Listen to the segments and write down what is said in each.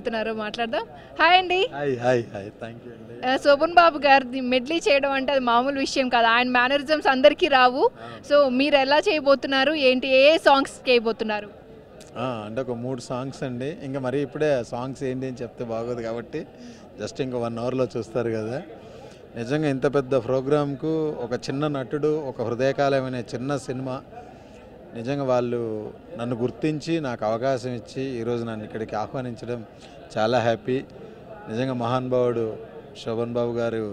చెప్తున్నారో మాట్లాడదాం. హాయ్ అండి. Hi hi hi thank you అండి. శోభన్ బాబు గారిది మెడ్లీ చేయడం అంటే అది మామూలు విషయం కాదు. ఆయన మేనరిజమ్స్ అందరికీ రావు. సో మీరు ఎలా చేయబోతున్నారు, ఏంటి, ఏ సాంగ్స్ చేయబోతున్నారు? అంటే ఒక 3 సాంగ్స్ అండి. ఇంకా మరి ఇప్పుడే సాంగ్స్ ఏంటి అని చెప్తే బాగోదు కాబట్టి జస్ట్ ఇంకా 1 అవర్లో చూస్తారు కదా. నిజంగా ఇంత పెద్ద ప్రోగ్రామ్కు ఒక చిన్న నటుడు, ఒక హృదయకాలమైన చిన్న సినిమా, నిజంగా వాళ్ళు నన్ను గుర్తించి నాకు అవకాశం ఇచ్చి ఈరోజు నన్ను ఇక్కడికి ఆహ్వానించడం చాలా హ్యాపీ. నిజంగా మహానుభావుడు శోభన్ బాబు గారు,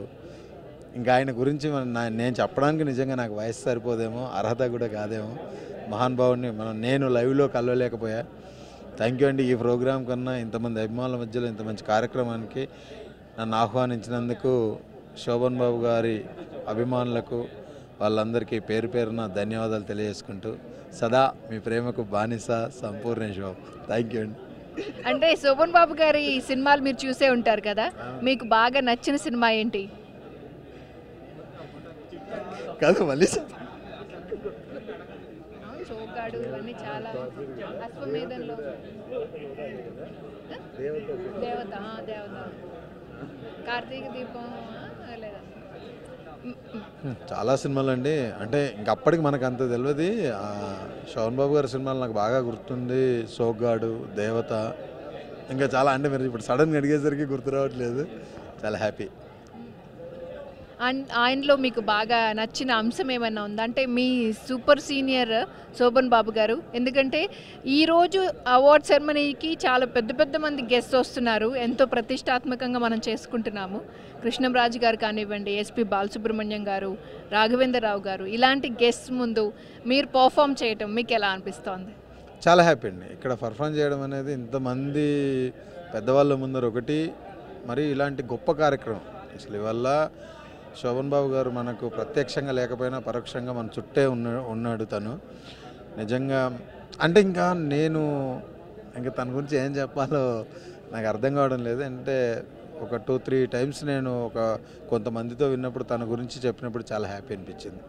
ఇంకా ఆయన గురించి నేను చెప్పడానికి నిజంగా నాకు వయసు సరిపోదేమో, అర్హత కూడా కాదేమో. మహానుభావుడిని నేను లైవ్లో కలవలేకపోయా. థ్యాంక్ యూ అండి. ఈ ప్రోగ్రాం కన్నా ఇంతమంది అభిమానుల మధ్యలో ఇంత మంచి కార్యక్రమానికి నన్ను ఆహ్వానించినందుకు శోభన్ బాబు గారి అభిమానులకు వాళ్ళందరికీ పేరు పేరున ధన్యవాదాలు తెలియజేసుకుంటూ సదా మీ ప్రేమకు బానిస సంపూర్ణేష్ బాబు. థ్యాంక్ యూ అండి. అంటే శోభన్ బాబు గారి సినిమాలు మీరు చూసే ఉంటారు కదా, మీకు బాగా నచ్చిన సినిమా ఏంటి? కాదు మళ్ళీ సోగ్గాడు ఇవన్నీ చాలా, అశ్వమేధంలో దేవత, దేవత, కార్తీక దీపం లేదా చాలా సినిమాలు అండి. అంటే ఇంకప్పటికి మనకు అంత తెలియదు. శోభన్ బాబు గారి సినిమాలు నాకు బాగా గుర్తుంది. సోగ్గాడు, దేవత, ఇంకా చాలా. అంటే మీరు ఇప్పుడు సడన్గా అడిగేసరికి గుర్తు రావట్లేదు. చాలా హ్యాపీ. ఆయనలో మీకు బాగా నచ్చిన అంశం ఏమైనా ఉందా? అంటే మీ సూపర్ సీనియర్ శోభన్ బాబు గారు, ఎందుకంటే ఈరోజు అవార్డ్ సెరమనీకి చాలా పెద్ద పెద్ద మంది గెస్ట్ వస్తున్నారు. ఎంతో ప్రతిష్టాత్మకంగా మనం చేసుకుంటున్నాము. కృష్ణంరాజు గారు కానివ్వండి, ఎస్పి బాలసుబ్రహ్మణ్యం గారు, రాఘవేంద్రరావు గారు, ఇలాంటి గెస్ట్ ముందు మీరు పర్ఫామ్ చేయటం మీకు ఎలా అనిపిస్తోంది? చాలా హ్యాపీ అండి. ఇక్కడ పర్ఫామ్ చేయడం అనేది ఇంతమంది పెద్దవాళ్ళ ముందర ఒకటి, మరి ఇలాంటి గొప్ప కార్యక్రమం. అసలు ఇవల్ల శోభన్ బాబు గారు మనకు ప్రత్యక్షంగా లేకపోయినా పరోక్షంగా మన చుట్టే ఉన్నాడు తను. నిజంగా అంటే ఇంకా తన గురించి ఏం చెప్పాలో నాకు అర్థం కావడం లేదు. అంటే ఒక 2-3 టైమ్స్ నేను కొంతమందితో విన్నప్పుడు తన గురించి చెప్పినప్పుడు చాలా హ్యాపీ అనిపించింది.